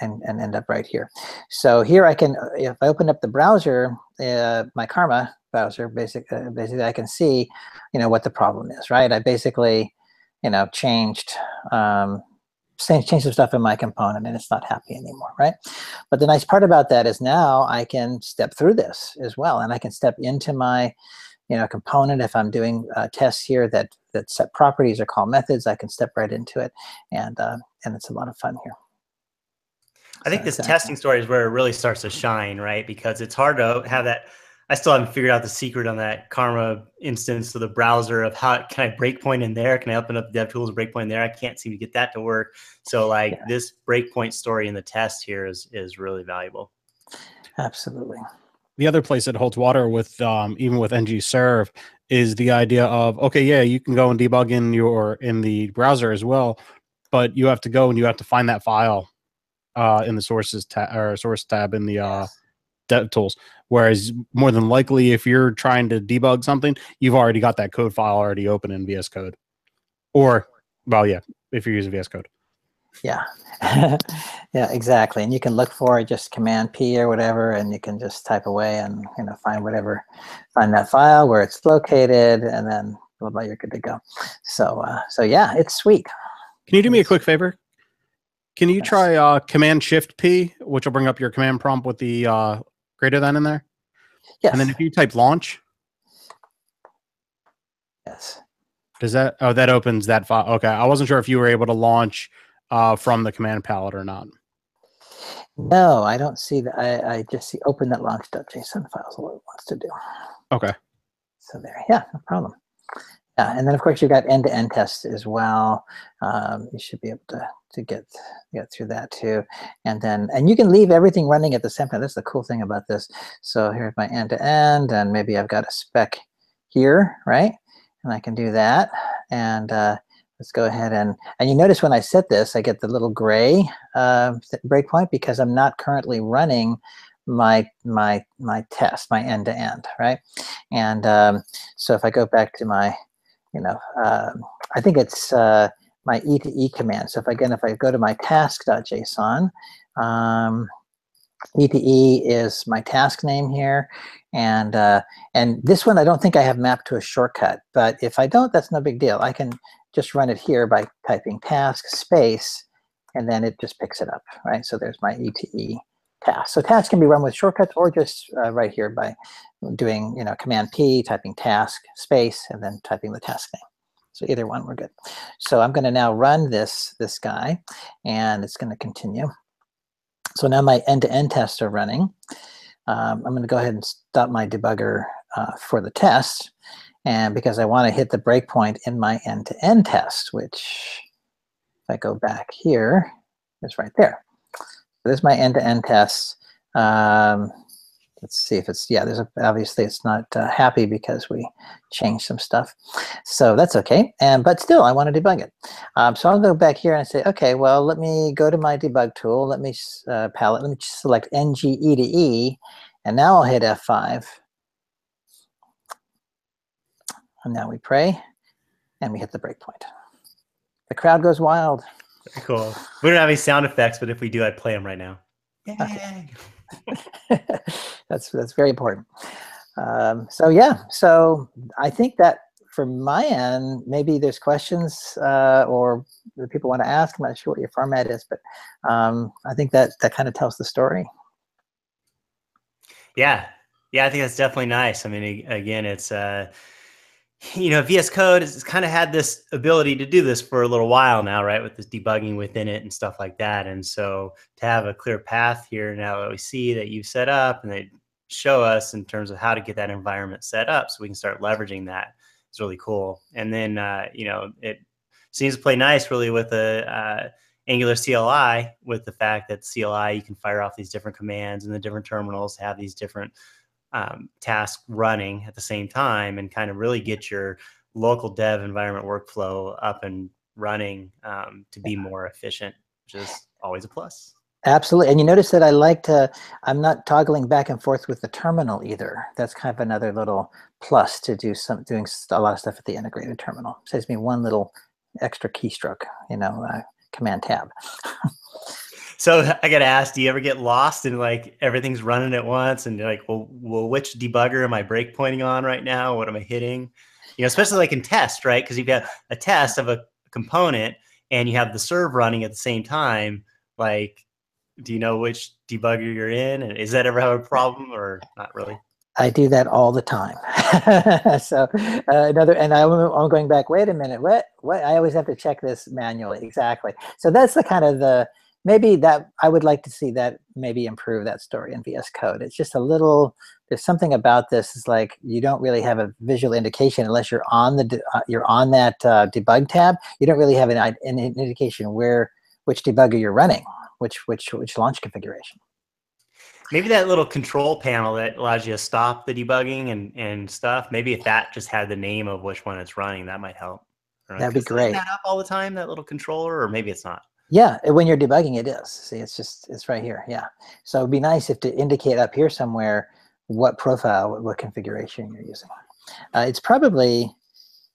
end up right here. So here I can, if I open up the browser, my Karma browser, basically I can see, what the problem is, right? I basically, changed some stuff in my component, and it's not happy anymore, right? But the nice part about that is now I can step through this as well, and I can step into my, component. If I'm doing tests here that set properties or call methods, I can step right into it, and it's a lot of fun here. I think this testing story is where it really starts to shine, right? Because it's hard to have that. I still haven't figured out the secret on that Karma instance of the browser of how can I breakpoint in there? Can I open up DevTools breakpoint in there? I can't seem to get that to work. So this breakpoint story in the test here is really valuable. Absolutely. The other place that holds water with even with ngserve is the idea of, okay, yeah, you can go and debug in the browser as well, but you have to go and you have to find that file in the source tab in the DevTools. Whereas more than likely, if you're trying to debug something, you've already got that code file already open in VS Code. Or, well, yeah, if you're using VS Code. Yeah, yeah, exactly. And you can look for just Command P or whatever, and you can just type away and find that file where it's located, and then blah, blah, you're good to go. So yeah, it's sweet. Can you do me a quick favor? Can you try Command Shift P, which will bring up your command prompt with the greater than in there? Yes. And then if you type launch. Yes. Does that, oh, that opens that file. Okay. I wasn't sure if you were able to launch from the command palette or not. No, I don't see that. I just see open that launch.json file is what it wants to do. Okay. So there, yeah, no problem. Yeah, and then of course you've got end-to-end tests as well. You should be able to get through that too. And you can leave everything running at the same time. That's the cool thing about this. So here's my end-to-end, and maybe I've got a spec here, right? And I can do that. And let's go ahead and you notice when I set this, I get the little gray breakpoint because I'm not currently running my test, my end-to-end, right? And so if I go back to my I think it's my E to E command. So if I go to my task.json, ETE is my task name here, and this one I don't think I have mapped to a shortcut, but if I don't, that's no big deal. I can just run it here by typing task space, and then it just picks it up, right? So there's my ETE task. So task can be run with shortcuts or just right here by doing, you know, Command P, typing task space, and then typing the task name. So either one, we're good. So I'm going to now run this guy, and it's going to continue. So now my end-to-end tests are running. I'm going to go ahead and stop my debugger for the test, and because I want to hit the breakpoint in my end-to-end test, which if I go back here, is right there. So this is my end-to-end test. Let's see if it's, yeah, obviously it's not happy because we changed some stuff. So that's okay, but still I want to debug it. So I'll go back here and say, okay, well, let me go to my debug tool. Let me palette, let me select ngETE, and now I'll hit F5. And now we pray, and we hit the breakpoint. The crowd goes wild. Very cool. We don't have any sound effects, but if we do, I'd play them right now. Okay. That's very important. So yeah, so I think that from my end, maybe there's questions or that people want to ask. I'm not sure what your format is, but I think that kind of tells the story. Yeah, I think that's definitely nice. I mean, again, it's you know, VS Code has kind of had this ability to do this for a little while now, right? With this debugging within it and stuff like that. And so to have a clear path here now that we see that you've set up and they show us in terms of how to get that environment set up so we can start leveraging that, it's really cool. And then, you know, it seems to play nice really with the Angular CLI, with the fact that CLI, you can fire off these different commands and the different terminals have these different task running at the same time and kind of really get your local dev environment workflow up and running to be more efficient, which is always a plus. Absolutely. And you notice that I'm not toggling back and forth with the terminal either. That's kind of another little plus to doing a lot of stuff at the integrated terminal. Saves me one little extra keystroke, you know, Command Tab. So I got to ask, do you ever get lost and like everything's running at once and you're like, well, which debugger am I breakpointing on right now? What am I hitting? You know, especially like in test, right? Because you've got a test of a component and you have the serve running at the same time. Like, do you know which debugger you're in? And is that ever have a problem or not really? I do that all the time. So and I'm going back, wait a minute, what? I always have to check this manually. Exactly. So that's the kind of maybe that I would like to see that maybe improve that story in VS Code. It's just a little, there's something about this is like you don't really have a visual indication unless you're on that debug tab. You don't really have an indication which debugger you're running, which launch configuration. Maybe that little control panel that allows you to stop the debugging and stuff. Maybe if that just had the name of which one it's running, that might help. That'd be great. Is that up all the time, that little controller, or maybe it's not? Yeah, when you're debugging, it is. See, it's right here. Yeah. So it'd be nice if to indicate up here somewhere what profile, what configuration you're using. It's probably,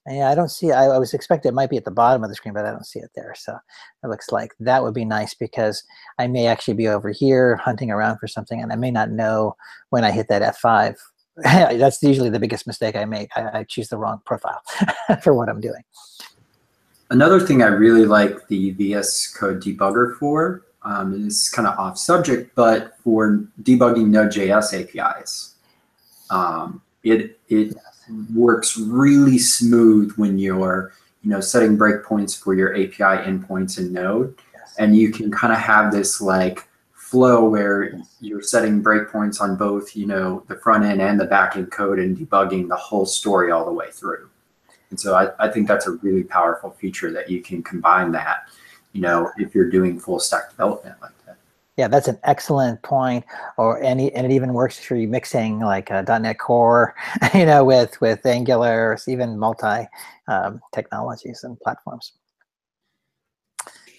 yeah, I don't see, I was expecting it might be at the bottom of the screen, but I don't see it there. So it looks like that would be nice because I may actually be over here hunting around for something and I may not know when I hit that F5. That's usually the biggest mistake I make. I choose the wrong profile for what I'm doing. Another thing I really like the VS Code debugger for is kind of off subject, but for debugging Node.js APIs. It works really smooth when you're setting breakpoints for your API endpoints in Node, and you can kind of have this like flow where you're setting breakpoints on both the front end and the back end code and debugging the whole story all the way through. And so I think that's a really powerful feature that you can combine that, if you're doing full stack development like that. Yeah, that's an excellent point. And it even works for you mixing like .NET Core, with Angular, even multi technologies and platforms.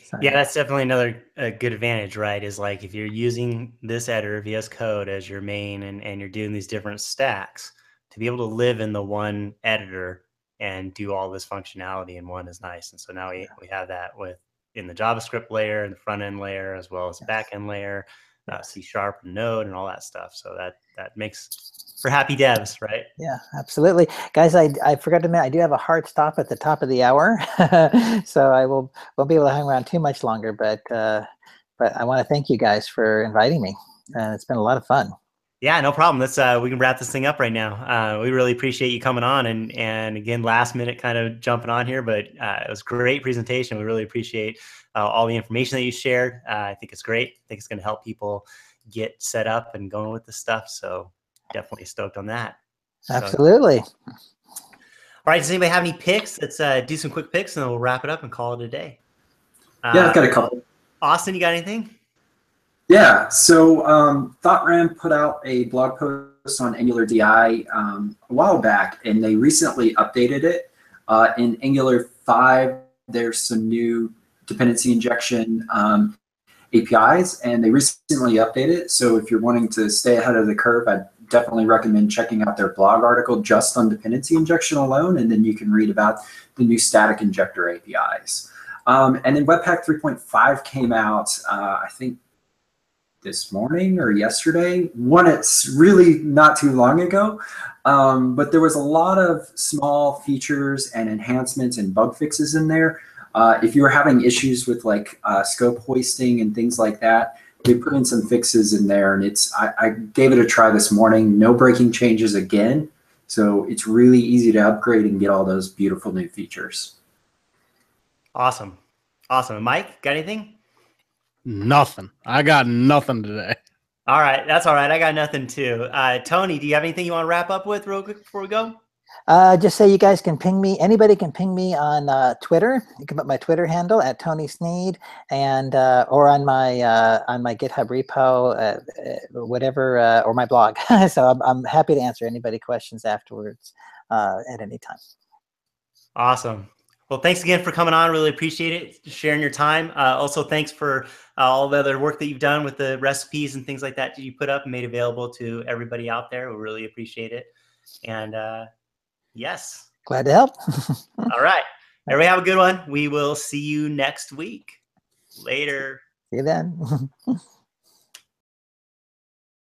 So, yeah, that's definitely another good advantage, right? Is like if you're using this editor, VS Code, as your main, and you're doing these different stacks, to be able to live in the one editor and do all this functionality in one is nice. And so now we have that in the JavaScript layer and the front end layer, as well as the back end layer. C# and Node and all that stuff. So that makes for happy devs, right? Yeah, absolutely. Guys, I forgot to mention, I do have a hard stop at the top of the hour. So I won't be able to hang around too much longer, but I want to thank you guys for inviting me. It's been a lot of fun. Yeah, no problem. Let's we can wrap this thing up right now. We really appreciate you coming on and again, last minute kind of jumping on here, but it was a great presentation. We really appreciate all the information that you shared. I think it's great. I think it's going to help people get set up and going with this stuff. So definitely stoked on that. Absolutely. So, all right. Does anybody have any picks? Let's do some quick picks and then we'll wrap it up and call it a day. Yeah, I've got a couple. Austin, you got anything? Yeah, so ThoughtRam put out a blog post on Angular DI a while back, and they recently updated it. In Angular 5, there's some new dependency injection APIs, and they recently updated it. So if you're wanting to stay ahead of the curve, I'd definitely recommend checking out their blog article just on dependency injection alone, and then you can read about the new static injector APIs. And then Webpack 3.5 came out, I think, this morning or yesterday. It's really not too long ago, but there was a lot of small features and enhancements and bug fixes in there. If you were having issues with like scope hoisting and things like that, they put in some fixes in there, and I gave it a try this morning. No breaking changes again, so it's really easy to upgrade and get all those beautiful new features. Awesome. Mike, got anything? Nothing. I got nothing today. All right. That's all right. I got nothing too. Tony, do you have anything you want to wrap up with real quick before we go? Just say you guys can ping me. Anybody can ping me on Twitter. You can put my Twitter handle at Tony Sneed, and or on my GitHub repo, whatever, or my blog. So I'm happy to answer anybody questions afterwards at any time. Awesome. Well, thanks again for coming on. Really appreciate it, sharing your time. Also, thanks for all the other work that you've done with the recipes and things like that you put up and made available to everybody out there. We really appreciate it. And yes. Glad to help. All right. Everybody have a good one. We will see you next week. Later. See you then.